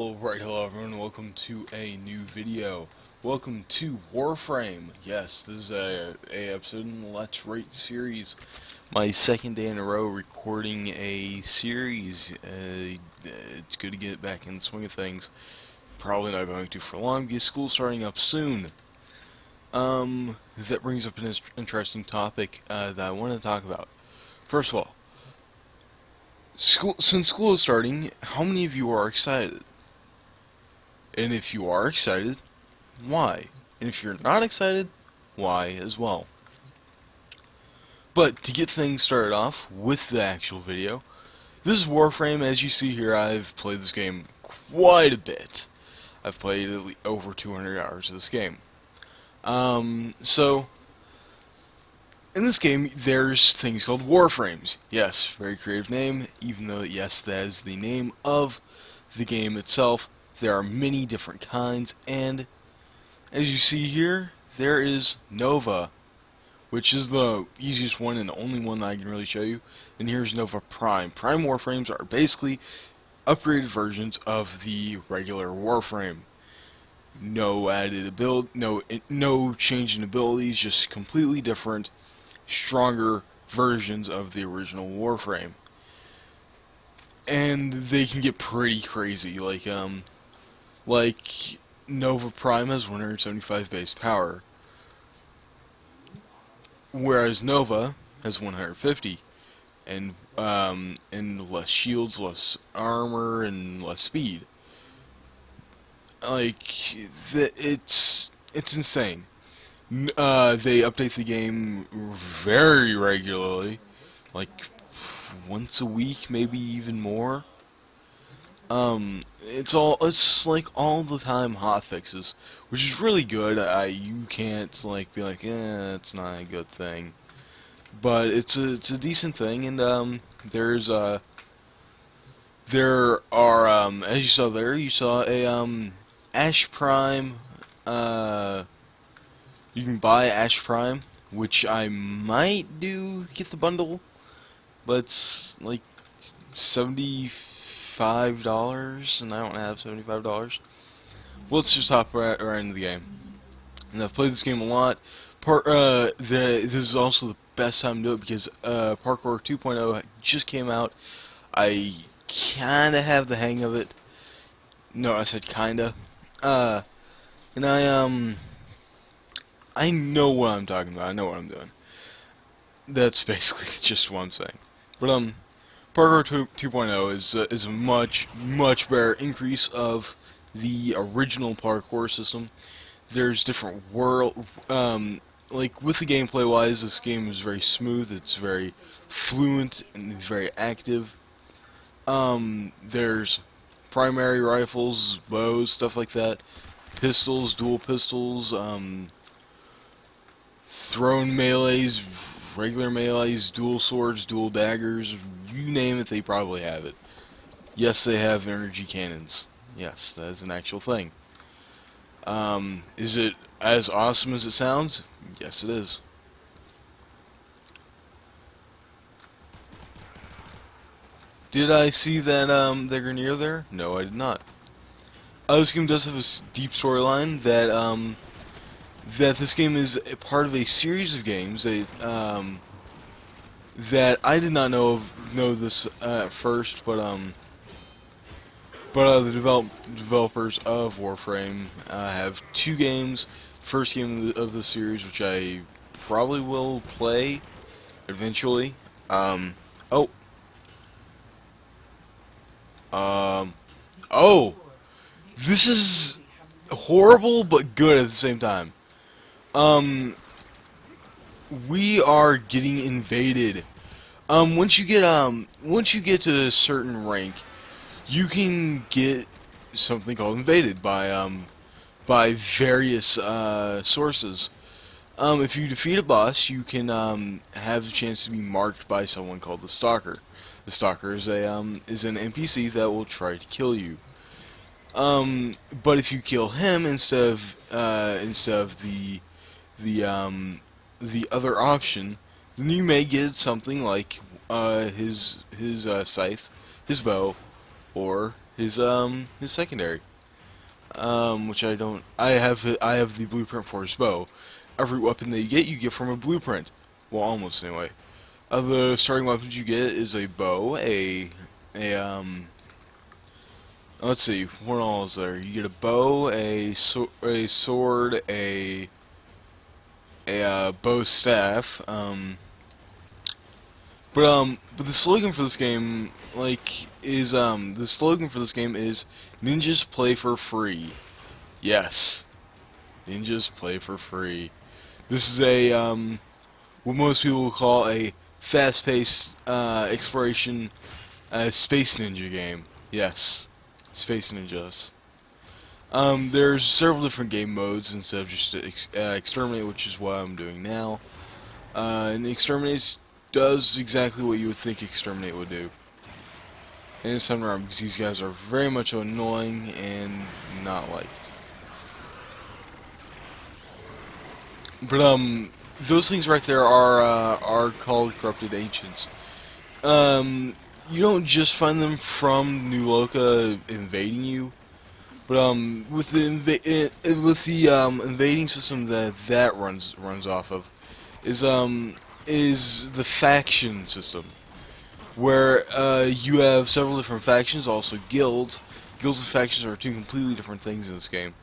Alright, hello everyone, welcome to a new video. Welcome to Warframe. Yes, this is a episode in the Let's Rate series. My second day in a row recording a series. It's good to get back in the swing of things. Probably not going to for long because school's starting up soon. That brings up an interesting topic that I want to talk about. First of all, since school is starting, how many of you are excited? And if you are excited, why? And if you're not excited, why as well? But to get things started off with the actual video, this is Warframe. As you see here, I've played this game quite a bit. I've played over 200 hours of this game. So, in this game, there's things called warframes. Yes, very creative name, even though, yes, that is the name of the game itself. There are many different kinds, and as you see here, there is Nova, which is the easiest one and the only one that I can really show you. And here's Nova Prime. Prime Warframes are basically upgraded versions of the regular Warframe. No added ability, no change in abilities, just completely different, stronger versions of the original Warframe. And they can get pretty crazy, like Nova Prime has 175 base power, whereas Nova has 150, and less shields, less armor, and less speed. It's insane. They update the game very regularly, like once a week, maybe even more. It's like all the time hot fixes, which is really good. You can't like be like, it's not a good thing, but it's a decent thing. And there are as you saw there, you saw a Ash Prime. You can buy Ash Prime, which I might get the bundle, but it's like $75, and I don't have $75. Let's just hop right into the game. And I've played this game a lot. This is also the best time to do it because Parkour 2.0 just came out. I kinda have the hang of it. No, I said kinda. And I know what I'm talking about. I know what I'm doing. That's basically just what I'm saying. But Parkour 2.0 is a much better increase of the original parkour system. There's different like with the gameplay wise, this game is very smooth. It's very fluent and very active. There's primary rifles, bows, stuff like that, pistols, dual pistols, thrown melees, regular melees, dual swords, dual daggers, you name it, they probably have it. Yes, they have energy cannons. Yes, that is an actual thing. Is it as awesome as it sounds? Yes, it is. Did I see that they're near there? No, I did not. This game does have a deep storyline that this game is a part of a series of games that I did not know this at first, but the developers of Warframe have two games. First game of the series, which I probably will play eventually. Oh, oh, this is horrible but good at the same time. We are getting invaded. Once you get to a certain rank, you can get something called invaded by various sources. If you defeat a boss, you can have the chance to be marked by someone called the Stalker. The Stalker is an NPC that will try to kill you. But if you kill him instead of the other option, then you may get something like his scythe, his bow, or his secondary. Which I don't. I have the blueprint for his bow. Every weapon that you get from a blueprint. Well, almost anyway. The starting weapons you get is a bow, let's see, what all is there? You get a bow, a sword, bow staff. But the slogan for this game, is ninjas play for free. Yes, ninjas play for free. This is what most people will call a fast-paced exploration space ninja game. Yes, space ninjas. There's several different game modes instead of just exterminate, which is what I'm doing now. And exterminate does exactly what you would think exterminate would do. And it's time around because these guys are very much annoying and not liked. But those things right there are called corrupted ancients. You don't just find them from New Loka invading you, but with the invading system that runs off of is the faction system, where you have several different factions, also guilds. Guilds and factions are two completely different things in this game.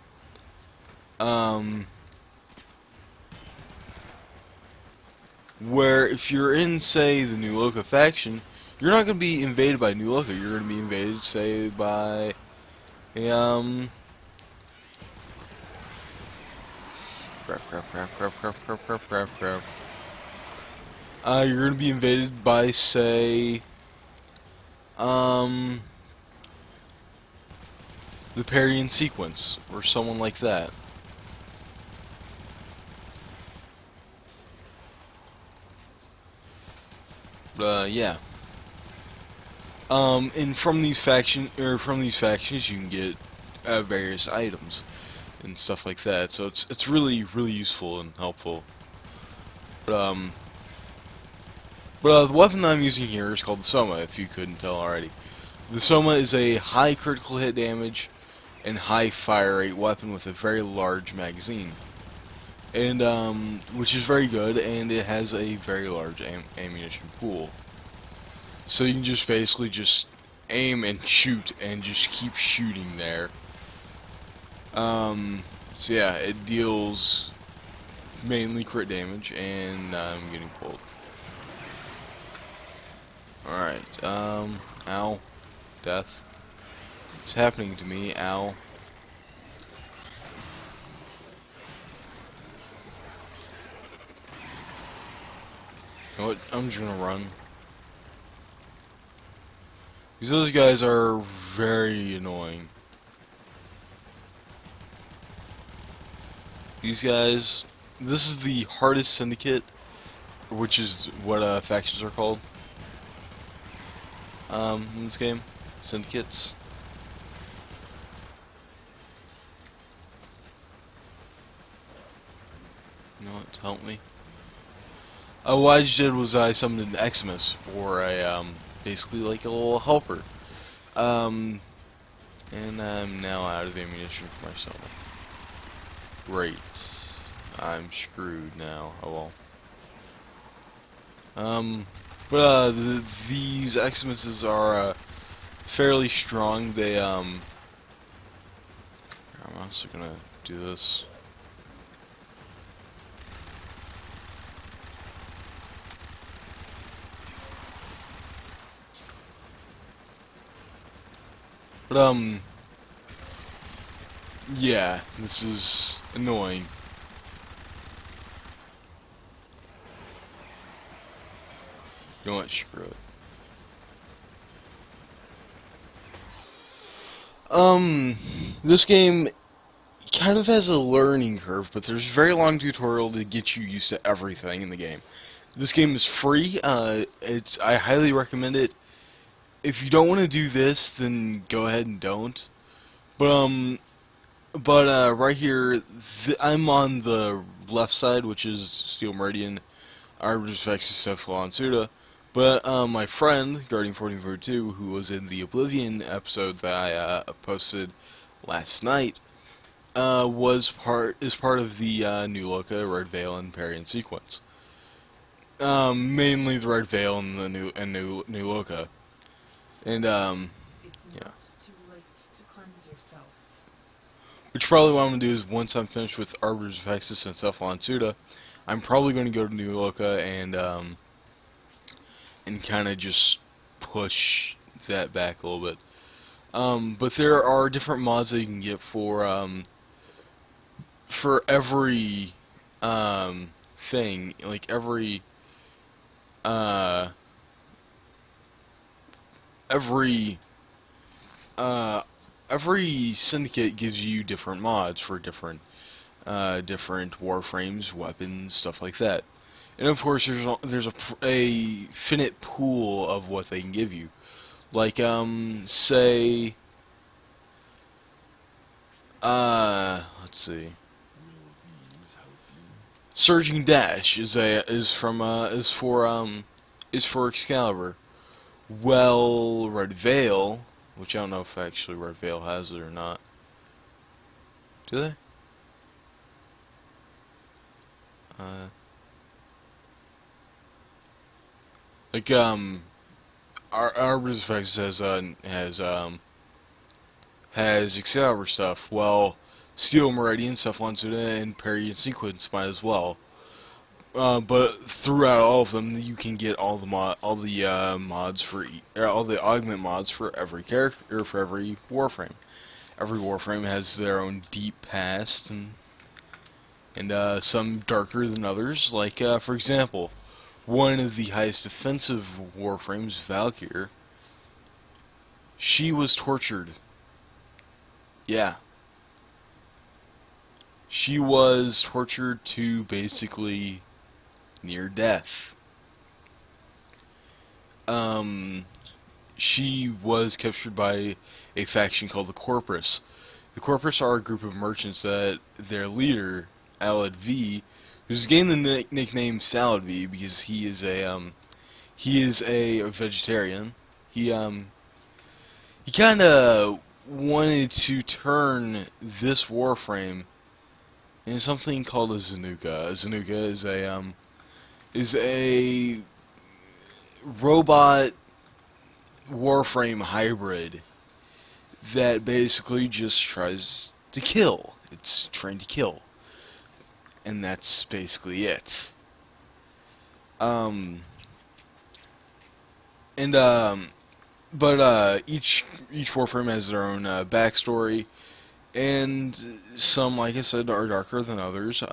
Where if you're in, say, the New Loka faction, you're not going to be invaded by New Loka. You're going to be invaded, say, by a you're going to be invaded by, say, the Parian Sequence, or someone like that. Yeah. And from these factions, you can get various items and stuff like that. So it's really useful and helpful. But the weapon that I'm using here is called the Soma, if you couldn't tell already. The Soma is a high critical hit damage and high fire rate weapon with a very large magazine, and which is very good, and it has a very large ammunition pool. So you can just basically just aim and shoot and just keep shooting there. So yeah, it deals mainly crit damage, and I'm getting pulled. Alright, ow. Death. It's happening to me, ow. You know what, I'm just gonna run. Because those guys are very annoying. These guys, this is the hardest syndicate, which is what factions are called. In this game, syndicates. You know what, to help me? What I just did was I summoned an Eximus for a, basically like a little helper. And I'm now out of ammunition for myself. Great. I'm screwed now. Oh well. These Eximuses are, fairly strong. They, I'm also gonna do this. But, yeah, this is annoying. You know what, screw it. This game kind of has a learning curve, but there's a very long tutorial to get you used to everything in the game. This game is free. I highly recommend it. If you don't want to do this, then go ahead and don't. But right here, I'm on the left side, which is Steel Meridian, Arbiter's Vexus, Cephalon, Suda. But my friend, Guardian1442, who was in the Oblivion episode that I posted last night, is part of the New Loka, Red Veil, and Parian sequence. Mainly the Red Veil and the New Loka. And It's yeah. not too late to cleanse yourself. Which probably what I'm gonna do is once I'm finished with Arbiter's of Hexus and Cephalon Suda, I'm probably going to go to New Loka and kind of just push that back a little bit. But there are different mods that you can get for every thing, like uh, every uh, every syndicate gives you different mods for different warframes, weapons, stuff like that. And of course, there's a finite pool of what they can give you. Like say let's see. Surging Dash is for Excalibur. Well, Red Veil, which I don't know if actually Red Veil has it or not. Do they? Like our Effects has Excalibur stuff. Well, Steel Meridian, Cephalon Suda, and Parry and Sequence might as well. But throughout all of them, you can get all the mods for all the augment mods for every character or for every warframe. Every warframe has their own deep past and some darker than others. Like for example, one of the highest defensive warframes, Valkyr. She was tortured. Yeah. She was tortured to basically near death. She was captured by a faction called the Corpus. The Corpus are a group of merchants that their leader, Alad V, who's gained the nickname Salad V because he is a vegetarian. He kind of wanted to turn this warframe into something called a Zanuka. A Zanuka is a robot warframe hybrid that basically just tries to kill. It's trained to kill. And that's basically it. Um and but each warframe has their own backstory, and some, like I said, are darker than others.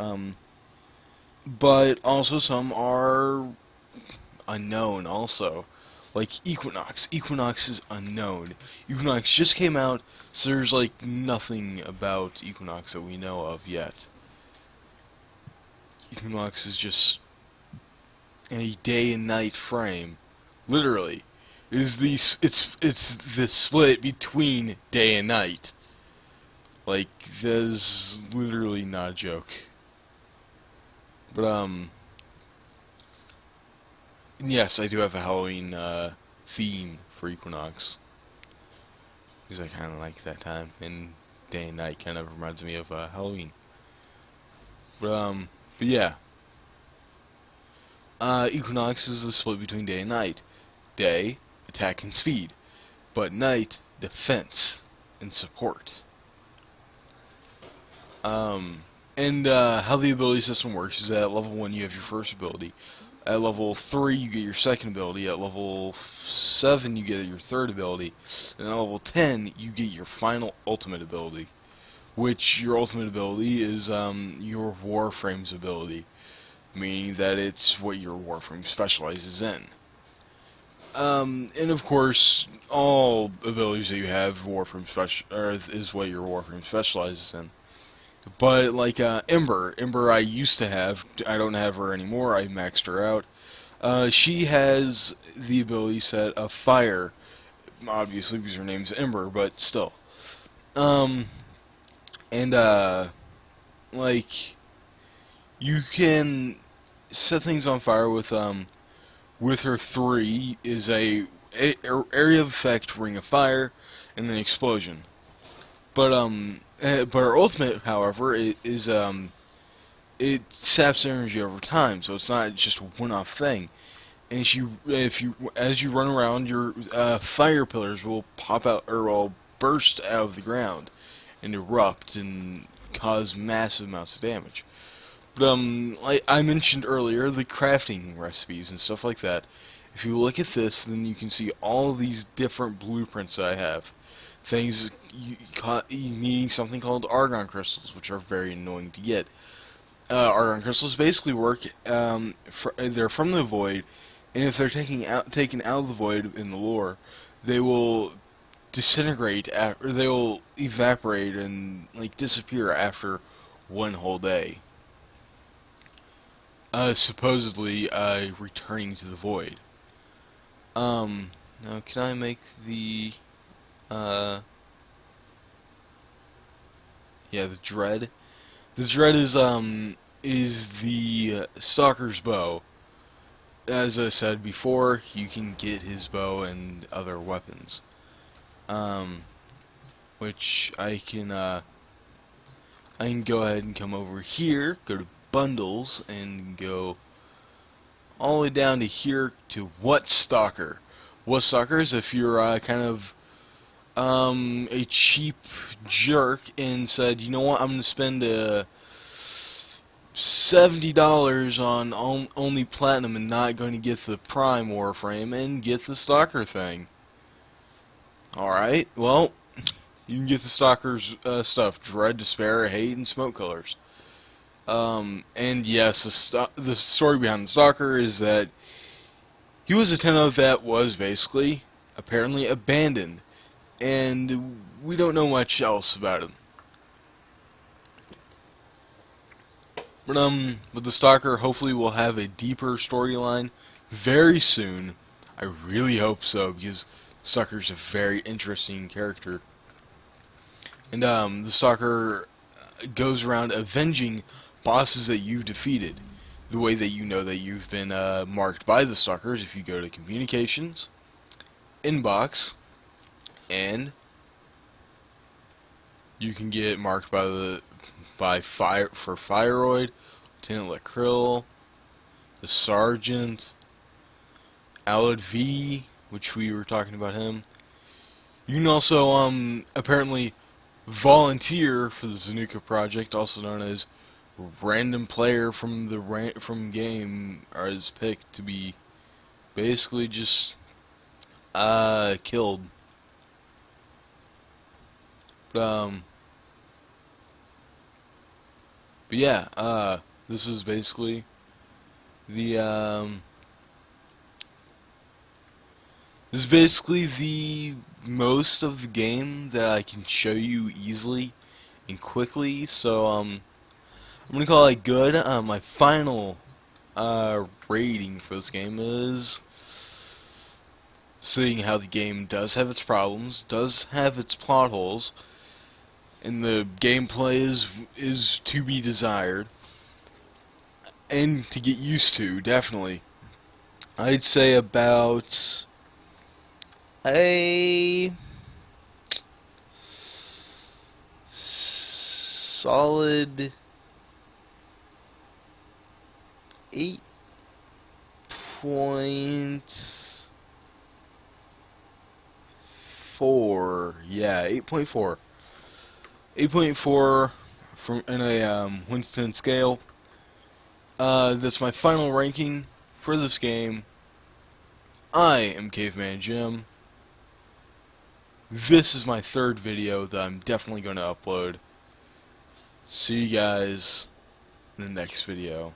But also some are unknown also. Like Equinox. Equinox is unknown. Equinox just came out, so there's like nothing about Equinox that we know of yet. Equinox is just a day and night frame. Literally. It's the split between day and night. Like, that's literally not a joke. But yes, I do have a Halloween theme for Equinox, because I kind of like that time, and day and night kind of reminds me of Halloween. But yeah, Equinox is the split between day and night. Day, attack and speed, but night, defense and support. And how the ability system works is that at level 1 you have your first ability. At level 3 you get your second ability. At level 7 you get your third ability. And at level 10 you get your final ultimate ability. Which your ultimate ability is your Warframe's ability. Meaning that it's what your Warframe specializes in. And of course, all abilities that you have, is what your Warframe specializes in. But like Ember I used to have. I don't have her anymore. I maxed her out. She has the ability set of Fire, obviously because her name's Ember, but still. And like you can set things on fire with with her 3 is area of effect, ring of fire, and an explosion. But her ultimate, however, it saps energy over time, so it's not just a one-off thing. And as you run around, your fire pillars will pop out or will burst out of the ground and erupt and cause massive amounts of damage. But like I mentioned earlier, the crafting recipes and stuff like that. If you look at this, then you can see all of these different blueprints that I have. Things you needing something called argon crystals, which are very annoying to get. Argon crystals basically work. They're from the void, and if they're taken out of the void in the lore, they will disintegrate or they will evaporate and like disappear after one whole day. Supposedly returning to the void. Now can I make the yeah, the dread? The dread is the stalker's bow. As I said before, you can get his bow and other weapons. Which I can go ahead and come over here, go to bundles, and go all the way down to here to what stalker. What stalker is if you're kind of a cheap jerk and said, you know what, I'm gonna spend $70 on only platinum and not going to get the prime warframe and get the stalker thing. Alright, well, you can get the stalker's stuff: dread, despair, hate, and smoke colors. And yes, the story behind the stalker is that he was a tenno that was basically apparently abandoned, and we don't know much else about him. But with the stalker, hopefully we'll have a deeper storyline very soon. I really hope so, because Stalker's a very interesting character. And the Stalker goes around avenging bosses that you've defeated. The way that you know that you've been marked by the Stalkers, if you go to communications, inbox, and you can get marked by Fireoid, Lieutenant Lacrill, the Sergeant, Alad V, which we were talking about him. You can also apparently volunteer for the Zanuka project, also known as random player from the game, is picked to be basically just killed. But yeah, this is basically the most of the game that I can show you easily and quickly. So I'm gonna call it good. My final rating for this game is, seeing how the game does have its problems, does have its plot holes, and the gameplay is to be desired and to get used to, definitely. I'd say about a solid 8.4. Yeah, 8.4. 8.4 from in a Winston scale. That's my final ranking for this game. I am Caveman Jim. This is my third video that I'm definitely going to upload. See you guys in the next video.